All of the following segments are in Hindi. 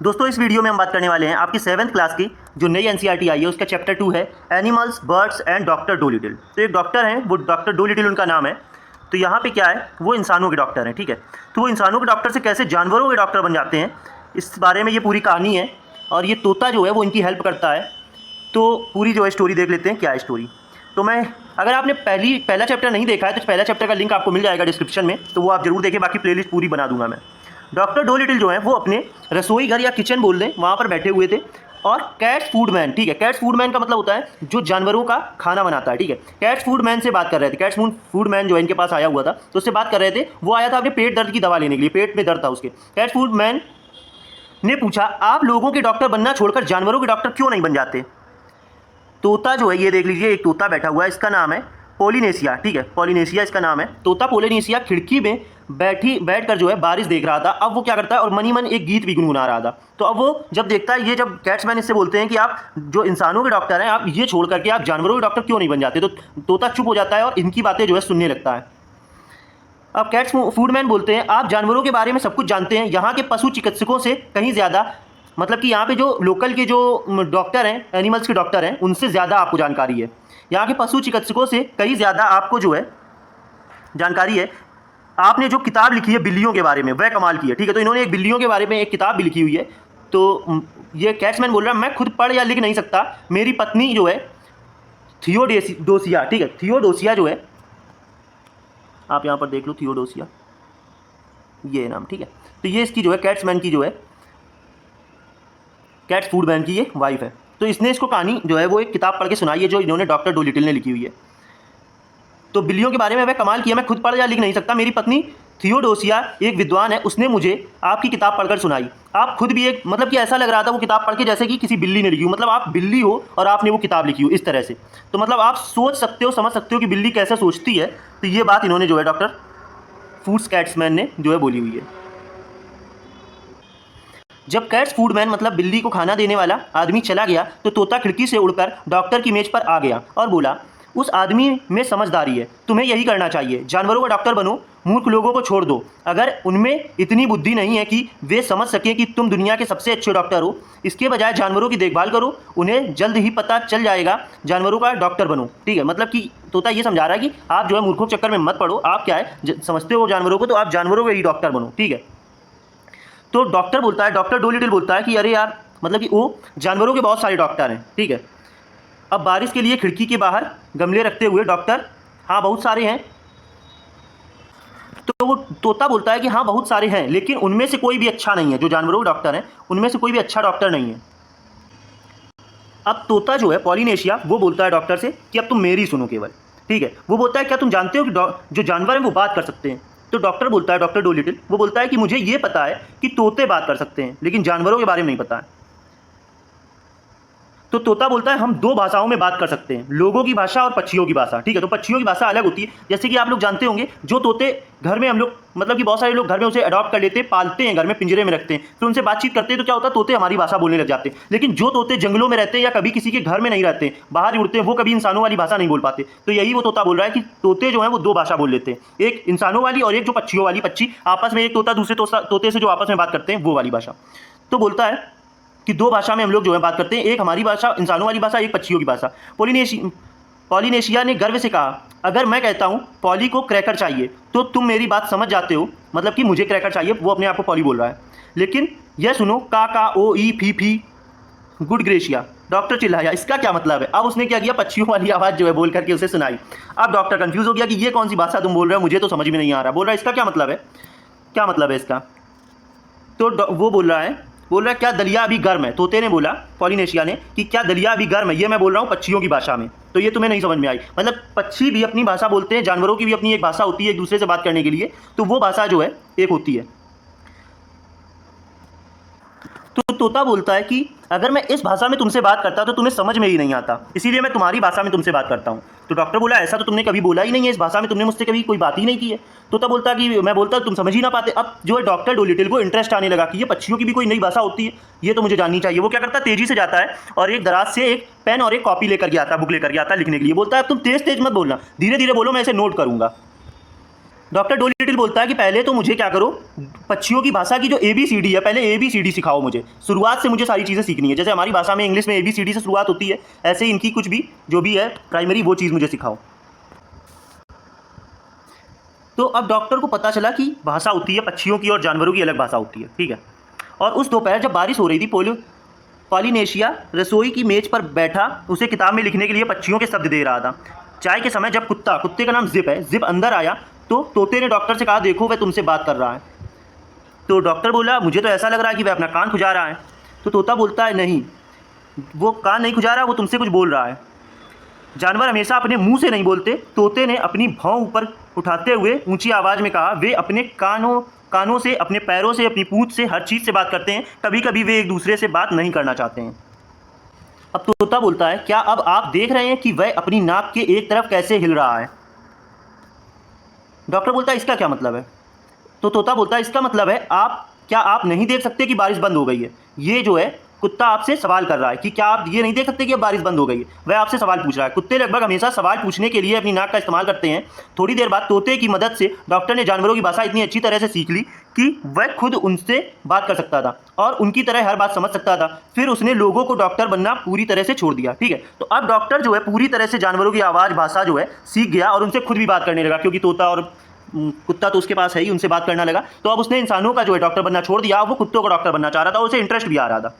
दोस्तों इस वीडियो में हम बात करने वाले हैं आपकी 7th क्लास की जो नई एनसीईआरटी आई है उसका चैप्टर 2 है एनिमल्स बर्ड्स एंड डॉक्टर डोलिटिल। तो एक डॉक्टर हैं, वो डॉक्टर डोलिटिल उनका नाम है। तो यहाँ पे क्या है, वो इंसानों के डॉक्टर हैं, ठीक है। तो वो इंसानों के डॉक्टर से कैसे जानवरों के डॉक्टर बन जाते हैं, इस बारे में ये पूरी कहानी है। और ये तोता जो है वो इनकी हेल्प करता है। तो पूरी जो है स्टोरी देख लेते हैं, क्या है स्टोरी। तो अगर आपने पहला चैप्टर नहीं देखा है तो पहला चैप्टर का लिंक आपको मिल जाएगा डिस्क्रिप्शन में, तो वो आप जरूर देखें। बाकी प्लेलिस्ट पूरी बना दूंगा मैं। डॉक्टर डोलिटिल जो है वो अपने रसोई घर या किचन बोल दें, वहाँ पर बैठे हुए थे। और कैट्स फूडमैन, ठीक है, कैट्स फूडमैन का मतलब होता है जो जानवरों का खाना बनाता है, ठीक है। कैट्स फूडमैन से बात कर रहे थे। कैट्स फूडमैन जो इनके पास आया हुआ था, तो उससे बात कर रहे थे। वो आया था अपने पेट दर्द की दवा लेने के लिए, पेट में दर्द था उसके। कैट्स फूडमैन ने पूछा, आप लोगों के डॉक्टर बनना छोड़कर जानवरों के डॉक्टर क्यों नहीं बन जाते। तोता जो है, ये देख लीजिए, एक तोता बैठा हुआ है, इसका नाम है पोलिनेशिया, ठीक है, पोलिनेशिया इसका नाम है। तोता पोलिनेशिया खिड़की में बैठकर जो है बारिश देख रहा था। अब वो क्या करता है, और मनी मन एक गीत भी गुनगुना रहा था। तो अब वो जब देखता है, ये जब कैट्समैन इससे बोलते हैं कि आप जो इंसानों के डॉक्टर हैं, आप ये छोड़ करके आप जानवरों के डॉक्टर क्यों नहीं बन जाते, तो तोता चुप हो जाता है और इनकी बातें जो है सुनने लगता है। अब कैट्स फूडमैन बोलते हैं, आप जानवरों के बारे में सब कुछ जानते हैं, यहाँ के पशु चिकित्सकों से कहीं ज़्यादा, मतलब कि यहाँ पे जो लोकल के जो डॉक्टर हैं, एनिमल्स के डॉक्टर हैं, उनसे ज़्यादा आपको जानकारी है। यहाँ के पशु चिकित्सकों से कहीं ज़्यादा आपको जो है जानकारी है। आपने जो किताब लिखी है बिल्लियों के बारे में, वह कमाल की है, ठीक है। तो इन्होंने एक बिल्लियों के बारे में एक किताब भी लिखी हुई है। तो ये कैट्समैन बोल रहा है, मैं खुद पढ़ या लिख नहीं सकता, मेरी पत्नी जो है थियोडोसिया, ठीक है, थियोडोसिया जो है, आप यहाँ पर देख लो, थियोडोसिया ये नाम, ठीक है। तो ये इसकी जो है कैट्समैन की जो है, कैट्स फूडमैन की ये वाइफ है। तो इसने इसको कहानी जो है वो एक किताब पढ़ के सुनाई है, जो इन्होंने डॉक्टर डोलिटिल ने लिखी हुई है। तो बिल्लियों के बारे में वह कमाल किया, मैं खुद पढ़ या लिख नहीं सकता, मेरी पत्नी थियोडोसिया एक विद्वान है, उसने मुझे आपकी किताब पढ़कर सुनाई। आप खुद भी एक, मतलब कि ऐसा लग रहा था वो किताब पढ़ के जैसे कि किसी बिल्ली ने लिखी हो, मतलब आप बिल्ली हो और आपने वो किताब लिखी हो इस तरह से। तो मतलब आप सोच सकते हो, समझ सकते हो कि बिल्ली कैसे सोचती है। तो ये बात इन्होंने जो है डॉक्टर फूड्स कैट्समैन ने जो है बोली हुई है। जब कैट्स फूडमैन मतलब बिल्ली को खाना देने वाला आदमी चला गया, तो तोता खिड़की से उड़कर डॉक्टर की मेज पर आ गया और बोला, उस आदमी में समझदारी है, तुम्हें यही करना चाहिए, जानवरों का डॉक्टर बनो, मूर्ख लोगों को छोड़ दो। अगर उनमें इतनी बुद्धि नहीं है कि वे समझ सकें कि तुम दुनिया के सबसे अच्छे डॉक्टर हो, इसके बजाय जानवरों की देखभाल करो, उन्हें जल्द ही पता चल जाएगा, जानवरों का डॉक्टर बनो, ठीक है। मतलब कि तोता ये समझा रहा है कि आप जो है मूर्खों के चक्कर में मत पड़ो, आप क्या है समझते हो जानवरों को, तो आप जानवरों के ही डॉक्टर बनो, ठीक है। तो डॉक्टर बोलता है, डॉक्टर डोलिटिल बोलता है कि अरे यार, मतलब कि वो जानवरों के बहुत सारे डॉक्टर हैं, ठीक है। अब बारिश के लिए खिड़की के बाहर गमले रखते हुए डॉक्टर, हाँ बहुत सारे हैं। तो वो तोता बोलता है कि हाँ बहुत सारे हैं, लेकिन उनमें से कोई भी अच्छा नहीं है, जो जानवरों के डॉक्टर हैं उनमें से कोई भी अच्छा डॉक्टर नहीं है। अब तोता जो है पॉलिनेशिया, वो बोलता है डॉक्टर से कि अब तुम मेरी सुनो केवल, ठीक है। वो बोलता है, क्या तुम जानते हो कि जो जानवर हैं वो बात कर सकते हैं। तो डॉक्टर बोलता है, डॉक्टर डोलिटिल वो बोलता है कि मुझे ये पता है कि तोते बात कर सकते हैं, लेकिन जानवरों के बारे में नहीं पता है। तो तोता बोलता है, हम दो भाषाओं में बात कर सकते हैं, लोगों की भाषा और पक्षियों की भाषा, ठीक है। तो पक्षियों की भाषा अलग होती है, जैसे कि आप लोग जानते होंगे, जो तोते घर में हम लोग, मतलब कि बहुत सारे लोग घर में उसे अडॉप्ट कर लेते हैं, पालते हैं, घर में पिंजरे में रखते हैं, फिर उनसे बातचीत करते हैं, तो क्या होता है, तोते हमारी भाषा बोलने लग जाते हैं। लेकिन जो तोते जंगलों में रहते हैं या कभी किसी के घर में नहीं रहते हैं, बाहर ही उड़ते हैं, वो कभी इंसानों वाली भाषा नहीं बोल पाते। तो यही वो तोता बोल रहा है कि तोते जो है वो दो भाषा बोल लेते हैं, एक इंसानों वाली और एक जो पक्षियों वाली, पक्षी आपस में एक तोता दूसरे तोते से जो आपस में बात करते हैं वो वाली भाषा। तो बोलता है कि दो भाषा में हम लोग जो है बात करते हैं, एक हमारी भाषा इंसानों वाली भाषा, एक पक्षियों की भाषा। पॉलिनेशिया ने गर्व से कहा, अगर मैं कहता हूँ पॉली को क्रैकर चाहिए तो तुम मेरी बात समझ जाते हो, मतलब कि मुझे क्रैकर चाहिए, वो अपने आप को पॉली बोल रहा है। लेकिन यह सुनो, का ओ ई फी गुड ग्रेशिया। डॉक्टर चिल्लाया, इसका क्या मतलब है। अब उसने क्या किया, पक्षियों वाली आवाज़ जो है बोल करके उसे सुनाई। अब डॉक्टर कंफ्यूज हो गया कि ये कौन सी भाषा तुम बोल रहे हो, मुझे तो समझ में नहीं आ रहा। बोल रहा है, इसका क्या मतलब है, क्या मतलब है इसका। तो वो बोल रहा है, क्या दलिया अभी गर्म है। तोते ने बोला, पॉलिनेशिया ने, कि क्या दलिया अभी गर्म है, ये मैं बोल रहा हूँ पक्षियों की भाषा में, तो ये तुम्हें नहीं समझ में आई। मतलब पक्षी भी अपनी भाषा बोलते हैं, जानवरों की भी अपनी एक भाषा होती है एक दूसरे से बात करने के लिए, तो वो भाषा जो है एक होती है। तो तोता बोलता है कि अगर मैं इस भाषा में तुमसे बात करता तो तुम्हें समझ में ही नहीं आता, इसीलिए मैं तुम्हारी भाषा में तुमसे बात करता हूँ। तो डॉक्टर बोला, ऐसा तो तुमने कभी बोला ही नहीं है, इस भाषा में तुमने मुझसे कभी कोई बात ही नहीं की है। तोता बोलता कि मैं बोलता तुम समझ ही ना पाते। अब जो है डॉक्टर डोलिटिल को इंटरेस्ट आने लगा कि ये पक्षियों की भी कोई नई भाषा होती है, ये तो मुझे जाननी चाहिए। वो क्या करता है, तेजी से जाता है और एक दराज से एक पेन और एक कॉपी लेकर के आता है, बुक लेकर के आता है लिखने के लिए। बोलता है, अब तुम तेज तेज मत बोलना, धीरे धीरे बोलो, मैं इसे नोट करूँगा। डॉक्टर डोलिटिल डोलिटिल बोलता है कि पहले तो मुझे क्या करो, पक्षियों की भाषा की जो ABCD है, पहले ABCD सिखाओ मुझे, शुरुआत से मुझे सारी चीज़ें सीखनी है। जैसे हमारी भाषा में इंग्लिश में ABCD से शुरुआत होती है, ऐसे इनकी कुछ भी जो भी है प्राइमरी वो चीज़ मुझे सिखाओ। तो अब डॉक्टर को पता चला कि भाषा होती है पक्षियों की और जानवरों की अलग भाषा होती है, ठीक है। और उस दोपहर जब बारिश हो रही थी, पॉलिनेशिया रसोई की मेज पर बैठा उसे किताब में लिखने के लिए पक्षियों के शब्द दे रहा था। चाय के समय जब कुत्ते का नाम जिप है, जिप अंदर आया तो तोते ने डॉक्टर से कहा, देखो वह तुमसे बात कर रहा है। तो डॉक्टर बोला, मुझे तो ऐसा लग रहा है कि वह अपना कान खुजा रहा है। तो तोता बोलता है, नहीं, वो कान नहीं खुजा रहा, वो तुमसे कुछ बोल रहा है। जानवर हमेशा अपने मुंह से नहीं बोलते। तोते ने अपनी भौं ऊपर उठाते हुए ऊंची आवाज़ में कहा, वे अपने कानों से, अपने पैरों से, अपनी पूंछ से, हर चीज़ से बात करते हैं। कभी कभी वे एक दूसरे से बात नहीं करना चाहते हैं। अब तोता बोलता है, क्या अब आप देख रहे हैं कि वह अपनी नाक के एक तरफ कैसे हिल रहा है? डॉक्टर बोलता है, इसका क्या मतलब है? तो तोता बोलता है, इसका मतलब है क्या आप नहीं देख सकते कि बारिश बंद हो गई है? ये जो है कुत्ता आपसे सवाल कर रहा है कि क्या आप ये नहीं देख सकते कि अब बारिश बंद हो गई है? वह आपसे सवाल पूछ रहा है। कुत्ते लगभग हमेशा सवाल पूछने के लिए अपनी नाक का इस्तेमाल करते हैं। थोड़ी देर बाद तोते की मदद से डॉक्टर ने जानवरों की भाषा इतनी अच्छी तरह से सीख ली कि वह खुद उनसे बात कर सकता था और उनकी तरह हर बात समझ सकता था। फिर उसने लोगों को डॉक्टर बनना पूरी तरह से छोड़ दिया, ठीक है। तो अब डॉक्टर जो है पूरी तरह से जानवरों की आवाज़, भाषा जो है सीख गया और उनसे खुद भी बात करने लगा, क्योंकि तोता और कुत्ता तो उसके पास है ही, उनसे बात करना लगा। तो अब उसने इंसानों का जो है डॉक्टर बनना छोड़ दिया, वो कुत्तों का डॉक्टर बनना चाह रहा था, उसे इंटरेस्ट भी आ रहा था।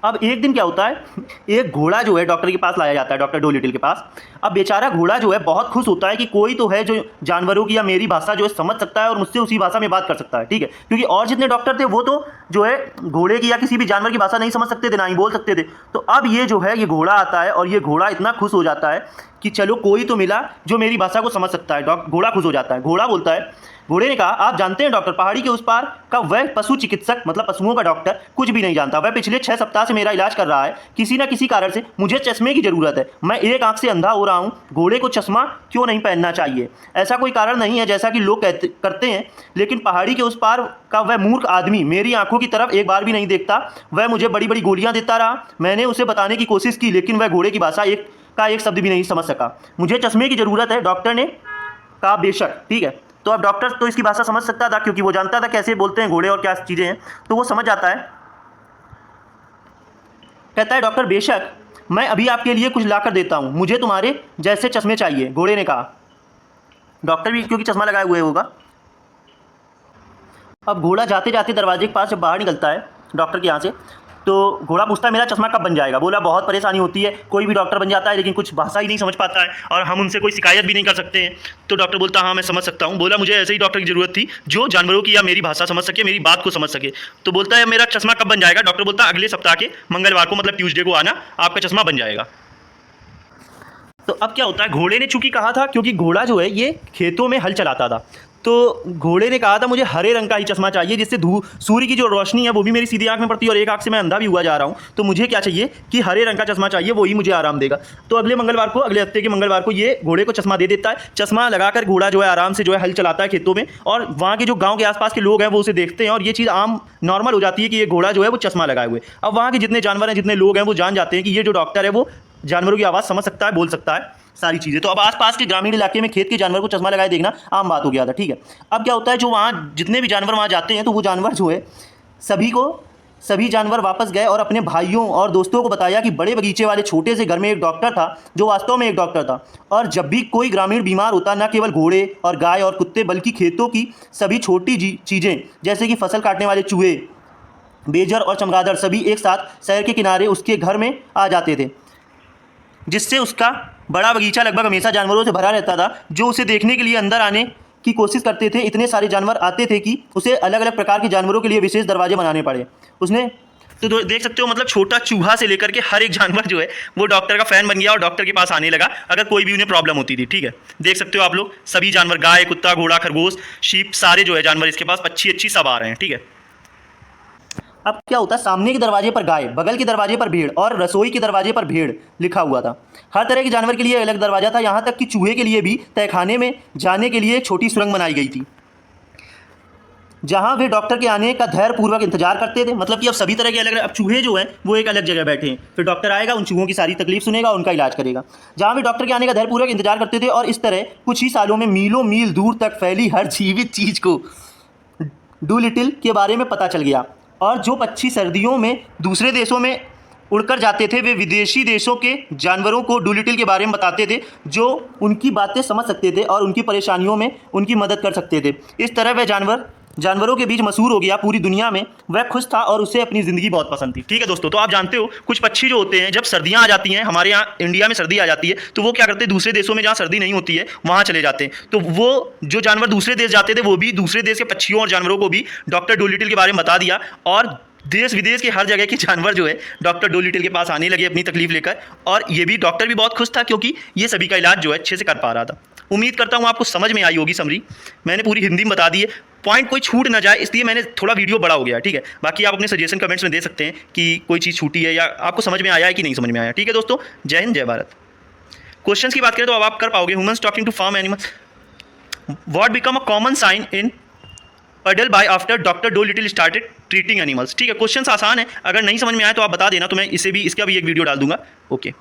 अब एक दिन क्या होता है, एक घोड़ा जो है डॉक्टर के पास लाया जाता है, डॉक्टर डोलिटिल के पास। अब बेचारा घोड़ा जो है बहुत खुश होता है कि कोई तो है जो जानवरों की या मेरी भाषा जो है समझ सकता है और मुझसे उसी भाषा में बात कर सकता है, ठीक है। क्योंकि और जितने डॉक्टर थे वो तो जो है घोड़े की या किसी भी जानवर की भाषा नहीं समझ सकते थे, ना ही बोल सकते थे। तो अब ये जो है ये घोड़ा आता है और ये घोड़ा इतना खुश हो जाता है कि चलो कोई तो मिला जो मेरी भाषा को समझ सकता है। घोड़ा खुश हो जाता है। घोड़ा बोलता है, घोड़े ने कहा, आप जानते हैं डॉक्टर, पहाड़ी के उस पार का वह पशु चिकित्सक, मतलब पशुओं का डॉक्टर, कुछ भी नहीं जानता। वह पिछले 6 सप्ताह से मेरा इलाज कर रहा है। किसी न किसी कारण से मुझे चश्मे की ज़रूरत है। मैं एक आंख से अंधा हो रहा हूँ। घोड़े को चश्मा क्यों नहीं पहनना चाहिए? ऐसा कोई कारण नहीं है जैसा कि लोग करते हैं, लेकिन पहाड़ी के उस पार का वह मूर्ख आदमी मेरी आंखों की तरफ एक बार भी नहीं देखता। वह मुझे बड़ी बड़ी गोलियाँ देता रहा। मैंने उसे बताने की कोशिश की, लेकिन वह घोड़े की भाषा एक शब्द भी नहीं समझ सका। मुझे चश्मे की ज़रूरत है। डॉक्टर ने कहा, बेशक, ठीक है। तो अब डॉक्टर तो इसकी भाषा समझ सकता था, क्योंकि वो जानता था कैसे बोलते हैं घोड़े और क्या चीज़ें हैं, तो वो समझ आता है। कहता है, डॉक्टर बेशक, मैं अभी आपके लिए कुछ ला कर देता हूँ। मुझे तुम्हारे जैसे चश्मे चाहिए, घोड़े ने कहा। डॉक्टर भी क्योंकि चश्मा लगाए हुए होगा। अब घोड़ा जाते जाते दरवाजे के पास जब बाहर निकलता है डॉक्टर के यहाँ से, तो घोड़ा पूछता है, मेरा चश्मा कब बन जाएगा? बोला, बहुत परेशानी होती है, कोई भी डॉक्टर बन जाता है लेकिन कुछ भाषा ही नहीं समझ पाता है और हम उनसे कोई शिकायत भी नहीं कर सकते हैं। तो डॉक्टर बोलता, हाँ मैं समझ सकता हूँ। बोला, मुझे ऐसे ही डॉक्टर की ज़रूरत थी जो जानवरों की या मेरी भाषा समझ सके, मेरी बात को समझ सके। तो बोलता है, मेरा चश्मा कब बन जाएगा? डॉक्टर बोलता, अगले सप्ताह के मंगलवार को, मतलब ट्यूसडे को आना, आपका चश्मा बन जाएगा। तो अब क्या होता है, घोड़े ने चूंकि कहा था, क्योंकि घोड़ा जो है ये खेतों में हल चलाता था, तो घोड़े ने कहा था मुझे हरे रंग का ही चश्मा चाहिए, जिससे सूर्य की जो रोशनी है वो भी मेरी सीधी आंख में पड़ती है और एक आंख से मैं अंधा भी हुआ जा रहा हूँ। तो मुझे क्या चाहिए कि हरे रंग का चश्मा चाहिए, वही मुझे आराम देगा। तो अगले हफ्ते के मंगलवार को ये घोड़े को चश्मा दे देता है। चश्मा लगाकर घोड़ा जो है आराम से जो है हल चलाता है खेतों में, और वहाँ के जो गाँव के आसपास के लोग हैं वो उसे देखते हैं और ये चीज़ आम नॉर्मल हो जाती है कि ये घोड़ा जो है वो चश्मा लगाए हुए। अब वहाँ के जितने जानवर हैं, जितने लोग हैं, वो जान जाते हैं कि ये जो डॉक्टर है वो जानवरों की आवाज़ समझ सकता है, बोल सकता है, सारी चीज़ें। तो अब आसपास के ग्रामीण इलाके में खेत के जानवर को चश्मा लगाए देखना आम बात हो गया था, ठीक है। अब क्या होता है, जो वहाँ जितने भी जानवर वहाँ जाते हैं, तो वो जानवर जो है सभी जानवर वापस गए और अपने भाइयों और दोस्तों को बताया कि बड़े बगीचे वाले छोटे से घर में एक डॉक्टर था जो वास्तव में एक डॉक्टर था। और जब भी कोई ग्रामीण बीमार होता, न केवल घोड़े और गाय और कुत्ते, बल्कि खेतों की सभी छोटी चीज़ें, जैसे कि फसल काटने वाले चूहे, बेजर और चमगादड़, सभी एक साथ शहर के किनारे उसके घर में आ जाते थे, जिससे उसका बड़ा बगीचा लगभग हमेशा जानवरों से भरा रहता था, जो उसे देखने के लिए अंदर आने की कोशिश करते थे। इतने सारे जानवर आते थे कि उसे अलग अलग प्रकार के जानवरों के लिए विशेष दरवाजे बनाने पड़े। उसने तो देख सकते हो, मतलब छोटा चूहा से लेकर के हर एक जानवर जो है वो डॉक्टर का फ़ैन बन गया और डॉक्टर के पास आने लगा अगर कोई भी उन्हें प्रॉब्लम होती थी, ठीक है। देख सकते हो आप लोग, सभी जानवर, गाय, कुत्ता, घोड़ा, खरगोश, शीप, सारे जो है जानवर इसके पास, पक्षी सब आ रहे हैं, ठीक है। अब क्या होता है, सामने के दरवाजे पर गाय, बगल के दरवाजे पर भेड़ और रसोई के दरवाजे पर भेड़ लिखा हुआ था। हर तरह के जानवर के लिए अलग दरवाजा था, यहाँ तक कि चूहे के लिए भी तहखाने में जाने के लिए एक छोटी सुरंग बनाई गई थी। जहाँ वे डॉक्टर के आने का धैर्यपूर्वक इंतजार करते थे। मतलब कि अब सभी तरह के अलग, अब चूहे जो हैं वो एक अलग जगह बैठे हैं, फिर डॉक्टर आएगा, उन चूहों की सारी तकलीफ सुनेगा, उनका इलाज करेगा। जहाँ वे डॉक्टर के आने का धैर्यपूर्वक इंतजार करते थे, और इस तरह कुछ ही सालों में मीलों मील दूर तक फैली हर जीवित चीज़ को डूलिटिल के बारे में पता चल गया। और जो पक्षी सर्दियों में दूसरे देशों में उड़कर जाते थे, वे विदेशी देशों के जानवरों को डूलिटिल के बारे में बताते थे, जो उनकी बातें समझ सकते थे और उनकी परेशानियों में उनकी मदद कर सकते थे। इस तरह वह जानवरों के बीच मशहूर हो गया पूरी दुनिया में। वह खुश था और उसे अपनी ज़िंदगी बहुत पसंद थी। ठीक है दोस्तों, तो आप जानते हो कुछ पक्षी जो होते हैं, जब सर्दियाँ आ जाती हैं, हमारे यहाँ इंडिया में सर्दी आ जाती है, तो वो क्या करते हैं, दूसरे देशों में जहाँ सर्दी नहीं होती है वहाँ चले जाते हैं। तो वो जो जानवर दूसरे देश जाते थे, वो भी दूसरे देश के पक्षियों और जानवरों को भी डॉक्टर डूलिटिल के बारे में बता दिया, और देश विदेश के हर जगह के जानवर जो है डॉक्टर डूलिटिल के पास आने लगे अपनी तकलीफ लेकर। और ये भी डॉक्टर भी बहुत खुश था, क्योंकि ये सभी का इलाज जो है अच्छे से कर पा रहा था। उम्मीद करता हूँ आपको समझ में आई होगी समरी। मैंने पूरी हिंदी में बता दी है, पॉइंट कोई छूट ना जाए इसलिए मैंने थोड़ा वीडियो बड़ा हो गया। ठीक है, बाकी आप अपने सजेशन कमेंट्स में दे सकते हैं कि कोई चीज़ छूटी है या आपको समझ में आया है कि नहीं समझ में आया। ठीक है दोस्तों, जय हिंद जय भारत। क्वेश्चंस की बात करें तो अब आप कर पाओगे। Humans talking to farm animals, what become a common sign in Puddleby after doctor Dolittle started treating animals. ठीक है, क्वेश्चंस आसान है, अगर नहीं समझ में आए तो आप बता देना, तो मैं इसका भी एक वीडियो डाल दूंगा। ओके।